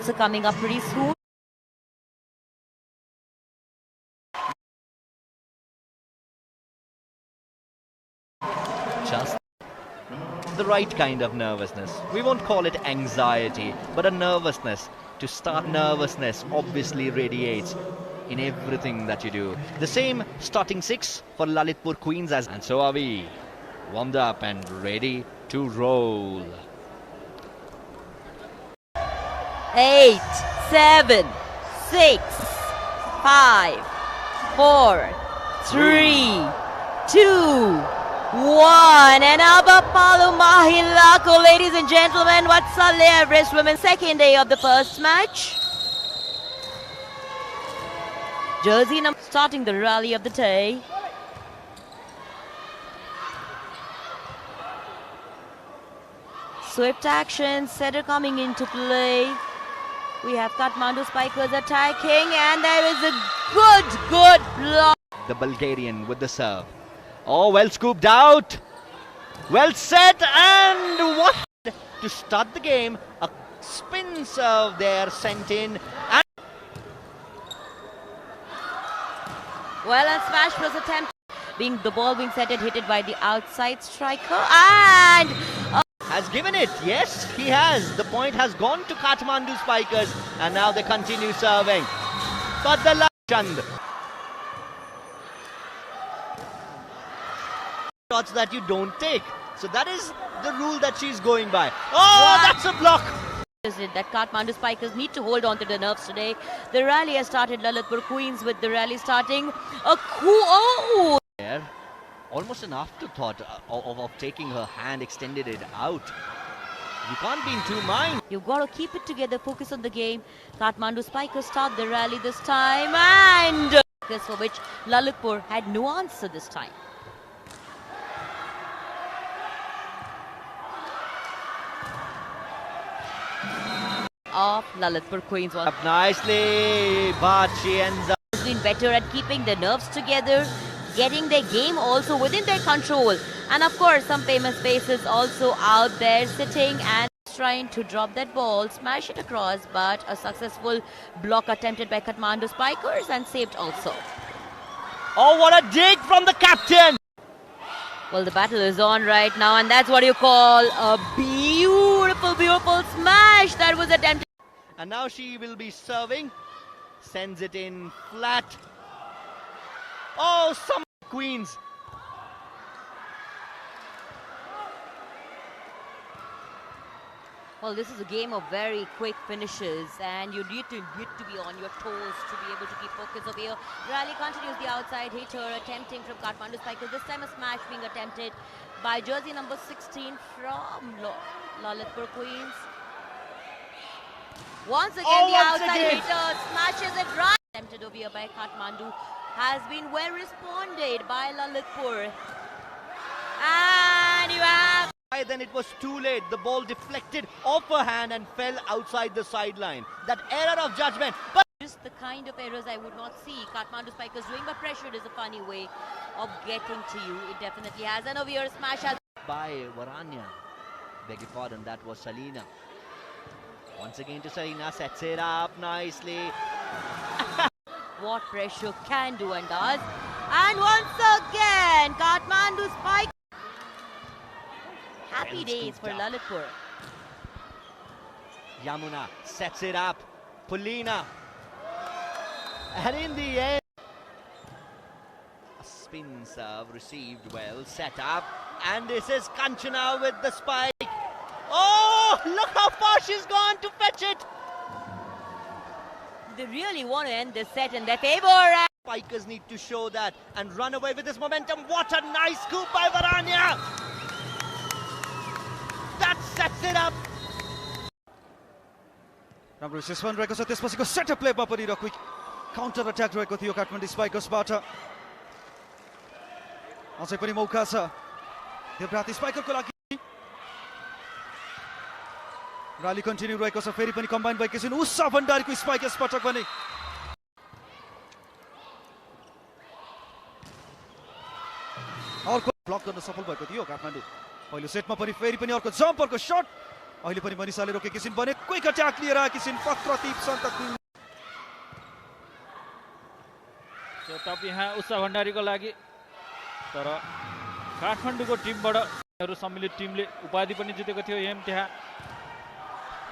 also coming up pretty soon. Just the right kind of nervousness. We won't call it anxiety, but a nervousness. To start, nervousness obviously radiates in everything that you do. The same starting six for Lalitpur Queens, and so are we. Warmed up and ready to roll. 8, 7, 6, 5, 4, 3, 2, 1. And Abapalu Mahilako, ladies and gentlemen, what's Saleh Everest Women's second day of the first match. Jersey number starting the rally of the day. Swift action, setter coming into play. We have Kathmandu Spikers attacking, and there is a good block. The Bulgarian with the serve. Oh, well scooped out. Well set, and what? To start the game, a spin serve there sent in. And well, and smash was attempted. The ball being set and hit it by the outside striker, and has given it. Yes, he has. The point has gone to Kathmandu Spikers, and now they continue serving. But the Chand. Shots that you don't take. So that is the rule that she's going by. Oh, that's a block. Is it that Kathmandu Spikers need to hold on to the nerves today? The rally has started. Lalitpur Queens with the rally starting. Oh! There, almost an afterthought of taking her hand, extended it out. You can't be in two minds. You've got to keep it together, focus on the game. Kathmandu Spikers start the rally this time, and this for which Lalitpur had no answer this time. Of Lalitpur Queens was up nicely, but she ends up has been better at keeping their nerves together, getting their game also within their control, and of course some famous faces also out there sitting and trying to drop that ball, smash it across, but a successful block attempted by Kathmandu Spikers and saved also. Oh, what a dig from the captain! Well, the battle is on right now, and that's what you call a beautiful smash that was attempted. And now she will be serving, sends it in flat. Oh, some Queens. Well, this is a game of very quick finishes, and you need to be on your toes to be able to keep focus over here. Rally continues the outside hitter, attempting from Kathmandu Spikers. This time a smash being attempted by jersey number 16 from Lalitpur Queens. Once again, the outside hitter smashes it right. Attempted over here by Kathmandu has been well responded by Lalitpur. And you have... Then it was too late. The ball deflected off her hand and fell outside the sideline. That error of judgment. But just the kind of errors I would not see Kathmandu Spikers doing, but pressure is a funny way of getting to you. It definitely has. And over here, smash has by Varanya. Beg your pardon, that was Salina. Once again to Salina, sets it up nicely. What pressure can do and does. And once again, Kathmandu Spikers. Happy days for Lalitpur. Yamuna sets it up. Polina. And in the end, a spin serve received well, set up. And this is Kanchana with the spike. Oh, look how far she's gone to fetch it. They really want to end this set in their favor. Spikers need to show that and run away with this momentum. What a nice scoop by Varanya. That sets it up. राम्रो session रहेको छ त्यसपछिको setup प्लेमा पनि र quick counter attack रहेको थियो काठमाडौँ स्पाइकर्सबाट अझै पनि मौका छ देवराती स्पाइकरको लागि रैली कन्टिन्यू रहेको छ फेरि पनि कम्बाइन भएकी छिन् उषा भण्डारीको स्पाइकर्स पटक पनि अर्को ब्लक गर्न सफल भएको थियो काठमाडौँ पहिलो सेटमा पनि फेरि पनि अर्को जम्परको शट अहिले पनि मनिषाले रोके किसिम बने क्विक अट्याक लिएर आएकी छिन् पत्रदीप सन्तक। सेटअप यहाँ उषा भण्डारीको लागि, तर काठमाडौँको टिमबाट सम्मिलित टिमले उपाधि पनि जितेको थियो एम त्यहाँ।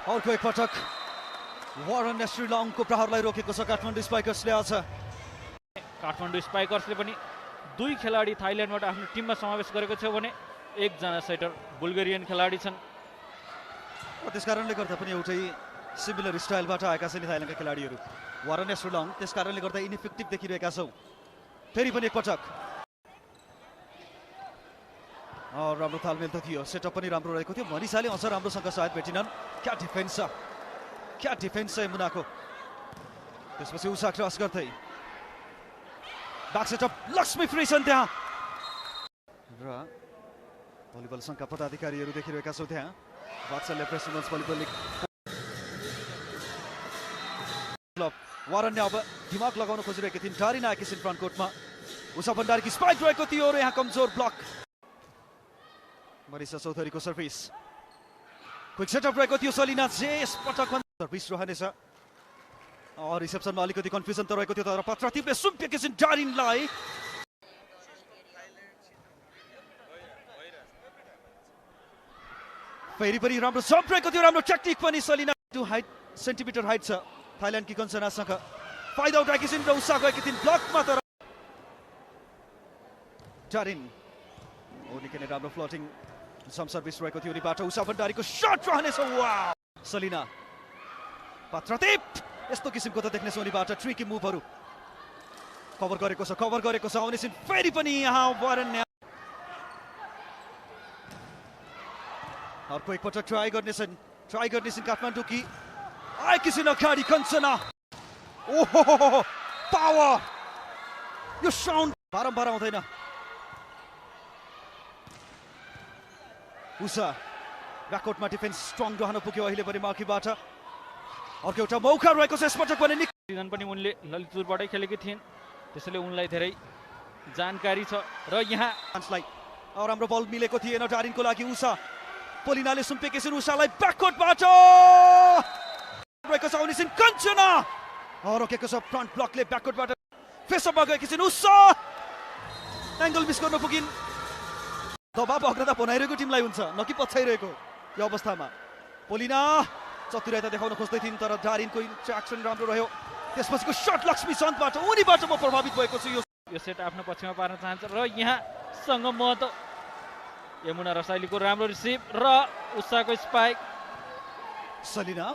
अर्को एकपटक वारन श्रीलङको प्रहारलाई रोकेको छ काठमाडौँ स्पाइकर्सले। आज काठमाडौँ स्पाइकर्सले पनि 2 खेलाडी थाइल्यान्डबाट आफ्नो टिममा समावेश गरेको थियो भने 1 जना सेटर बुल्गेरियन खेलाडी छन्। त्यसकारणले गर्दा पनि एउटै सिमिलर स्टाइलबाट आएका छन् थाइल्यान्डका खेलाडीहरू। वारन श्रीलङ त्यसकारणले गर्दा इनइफेक्टिभ देखिरहेका छौँ। फेरि पनि एकपटक राम्रो तालमेल त थियो, सेटअप पनि राम्रो रहेको थियो। मनिषाले अझ राम्रोसँग सायद भेटिनन्। क्या डिफेन्स छ यमुनाको। त्यसपछि उषा क्रस गर्दै ब्याक सेटअप, लक्ष्मी फ्री छन् त्यहाँ र भलिबल सङ्घका पदाधिकारीहरू देखिरहेका छौँ त्यहाँ। वात्सल्य प्रेसिडेन्ट्स भलिबल लिग क्लब वारनले अब दिमाग लगाउन खोजिरहेकी थिइन्। डारिन आएकी छिन् फ्रन्ट कोर्टमा। उषा भण्डारीकी स्पाइक रहेको थियो र यहाँ कमजोर ब्लक। मनिषा चौधरीको सर्भिस, क्विक सेटअप रहेको थियो। सलिना जे यसपटक सर्भिस रहनेछ। रिसेप्सनमा अलिकति कन्फ्युजन त रहेको थियो, तर पत्रदीपले सुम्पेकी छिन् डारिनलाई। फेरि पनि राम्रो जम्प रहेको थियो, राम्रो टेक्निक पनि। सलिना 2 सेन्टिमिटर हाइट छ थाइल्यान्डकी कञ्चनासँग। फाइदा उठाएकी छिन् र उषा गएकी थिइन् ब्लकमा, तर डारिन निकै नै राम्रो फ्लोटिङ जम्प सर्भिस रहेको थियो उनीबाट। उषा भण्डारीको शट रहनेछ। वाउ, सलिना पत्रदीप यस्तो किसिमको त देख्नेछौँ उनीबाट। ट्रिकी मुभहरू कभर गरेको छ आउने छिन्। फेरि पनि यहाँ वारन अर्को एकपटक ट्राई गर्नेछन् काठमाडौँकी आएकी छिन् अगाडि कञ्चना। ओहो पावर, यो साउन्ड बारम्बार आउँदैन। उषा ब्याकआउटमा डिफेन्स स्ट्रङ रहन पुग्यो अहिले पनि मार्कीबाट। अर्को एउटा मौका रहेको छ यसपटक पनि। सिजन पनि उनले ललितपुरबाटै खेलेकी थिइन्, त्यसैले उनलाई धेरै जानकारी छ। र यहाँ राम्रो बल मिलेको थिएन डारिनको लागि। उषा पोलिनाले सुम्पेकी छिन् उषालाई ब्याकआउटबाट रहेको छ। आउने छिन् कञ्चना, रोकेको छ फ्रन्ट ब्लकले। ब्याकआउटबाट फेसअपमा गएकी छिन् उषा, एङ्गल मिस गर्न पुगिन्। दबाब अग्रता बनाइरहेको टिमलाई हुन्छ, न कि पछ्याइरहेको यो अवस्थामा। पोलिना चतुराई त देखाउन खोज्दै थिइन्, तर डारिनको इन्ट्र्याक्सन राम्रो रह्यो। त्यसपछिको शट लक्ष्मी सन्तबाट, उनीबाट म प्रभावित भएको छु। यो सेट आफ्नो पक्षमा पार्न चाहन्छ र यहाँ सँग महतो, यमुना रसाइलीको राम्रो रिसिभ र उषाको स्पाइक। सलिना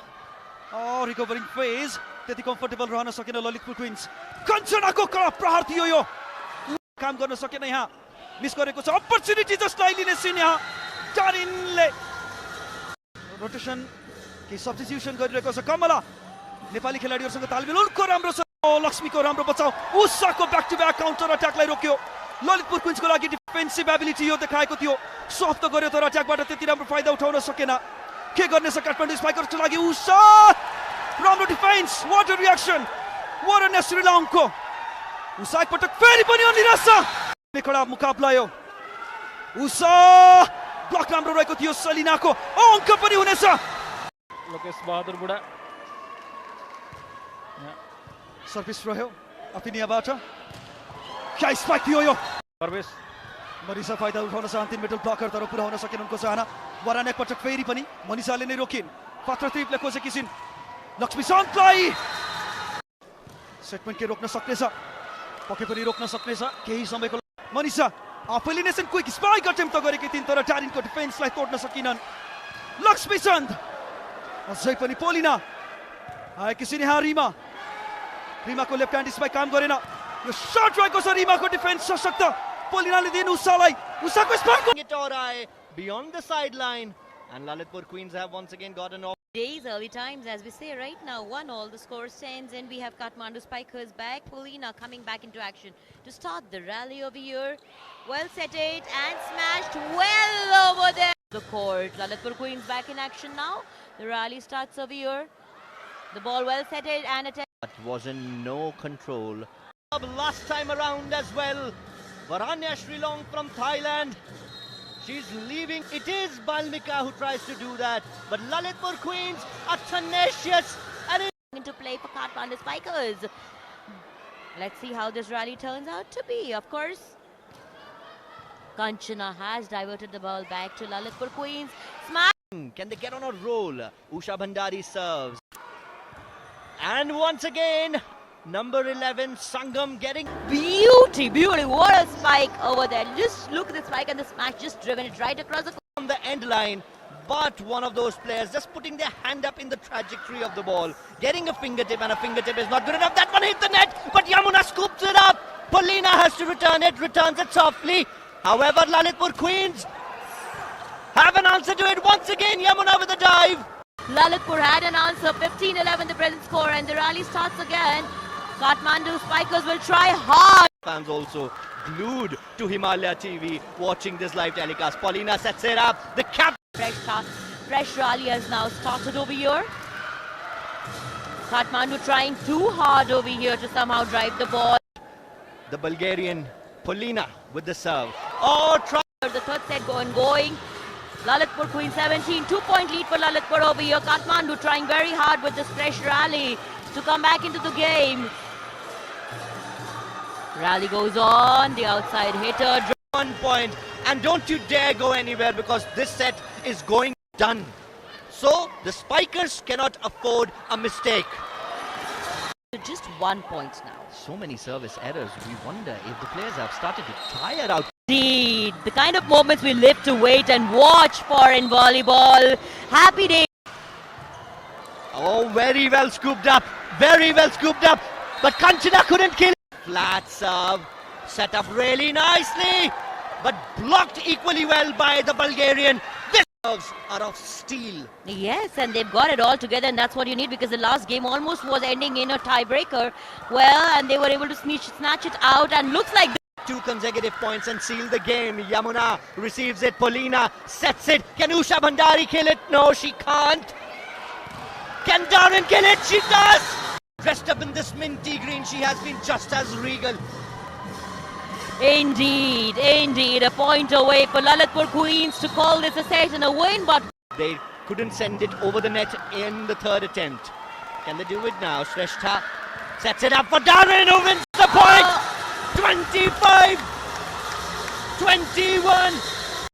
रिकभरिङ फेज त्यति कम्फर्टेबल रहन सकेन ललितपुर क्विन्स। कञ्चनाको प्रहार थियो, यो काम गर्न सकेन, यहाँ मिस गरेको छ अपर्च्युनिटी जसलाई लिने छिन्। यहाँ डारिनले रोटेसन कि सब्स्टिट्युसन गरिरहेको छ। कमला नेपाली खेलाडीहरूसँग तालमेल उनको राम्रो छ। लक्ष्मीको राम्रो बचाउ, उषाको ब्याक टु ब्याक काउन्टर अट्याकलाई रोक्यो। ललितपुर क्विन्सको लागि डिफेन्सिभ एबिलिटी यो देखाएको थियो। सफ्ट त गर्यो, तर अट्याकबाट त्यति राम्रो फाइदा उठाउन सकेन। के गर्नेछ काठमाडौँ स्पाइकर्सको लागि? उषा राम्रो डिफेन्स, वाटर रिएक्सन वारन श्रीलङको। उषा एकपटक फेरि पनि निराश कडा मुकाबला यो। उषा ब्लक राम्रो रहेको थियो सलिनाको, अङ्क पनि हुनेछ। लोकेश बहादुर बुढा सर्भिस रह्यो अपिनियाबाट। क्या स्पाइक थियो यो? प्रवेश मनिषा फाइदा उठाउन चाहन्थिन् मिडल ब्लकर, तर पुरा हुन सकेन उनको चाहना। वरान एकपटक फेरि पनि मनिषाले नै रोकिन्। पत्रदीपले खोजेकी छिन् लक्ष्मी सन्तलाई। सेटमेन्ट के रोक्न सक्नेछ? पक्कै पनि रोक्न सक्नेछ केही समयको। मनिषा आफैले नै क्विक स्पाइक अटेम्प्ट गरेकी थिइन्, तर डारिनको डिफेन्सलाई तोड्न सकिनन्। लक्ष्मी सन्त अझै पनि पोलिना आएकी छिन् यहाँ। रिमाको लेफ्ट ह्यान्ड स्पाइक काम गरेन। यो शट रहेको छ रिमाको डिफेन्स सशक्त। पोलिनाले दिनु उषालाई, उषाको spike It or I beyond the sideline, and Lalitpur Queens have once again gotten off. Days, early times, as we say right now, 1-1 the score stands, and we have Kathmandu Spikers back. Polina coming back into action to start the rally over here. Well set it and smashed well over there. The court, Lalitpur Queens back in action now. The rally starts over here. The ball well set it and attempt. But was in no control. Last time around as well. Varanya Shrilong from Thailand She's leaving. It is Balmika who tries to do that. But Lalitpur Queens are tenacious and into play for Kathmandu Spikers. Let's see how this rally turns out to be. Of course, Kanchana has diverted the ball back to Lalitpur Queens. Smash! can they get on a roll? Usha Bhandari serves. And once again, number 11, Sangam getting... Beauty! What a spike over there. Just look at the spike and the smash just driven it right across the... on the end line. But one of those players just putting their hand up in the trajectory of the ball, getting a fingertip, and a fingertip is not good enough. That one hit the net, but Yamuna scoops it up. Paulina has to return it, returns it softly. However, Lalitpur Queens have an answer to it. Once again, Yamuna with a dive. Lalitpur had an answer. 15-11 the present score, and the rally starts again. Kathmandu Spikers will try hard. Fans also glued to Himalaya TV watching this live telecast. Paulina sets it up. The cap. Fresh rally has now started over here. Kathmandu trying too hard over here to somehow drive the ball. The Bulgarian Paulina with the serve. Oh, try. The third set going. Lalitpur Queen 17, 2-point lead for Lalitpur over here. Kathmandu trying very hard with this fresh rally to come back into the game. Rally goes on, the outside hitter. 1 point, and don't you dare go anywhere because this set is going done. So the Spikers cannot afford a mistake. Just 1 point now. So many service errors. We wonder if the players have started to tire out. Indeed, the kind of moments we live to wait and watch for in volleyball. Happy day. Oh, very well scooped up. Very well scooped up. But Kanchana couldn't kill it. Flat serve. Set up really nicely. But blocked equally well by the Bulgarian. This serves are of steel. Yes, and they've got it all together, and that's what you need because the last game almost was ending in a tiebreaker. Well, and they were able to snatch it out, and looks like 2 consecutive points and seal the game. Yamuna receives it. Paulina sets it. Can Usha Bhandari kill it? No, she can't. Can Darren kill it? She does! Dressed up in this minty green, she has been just as regal. Indeed, a point away for Lalitpur Queens to call this a set and a win, but They couldn't send it over the net in the third attempt. Can they do it now? Shrestha sets it up for Darren, who wins the point! 25-21.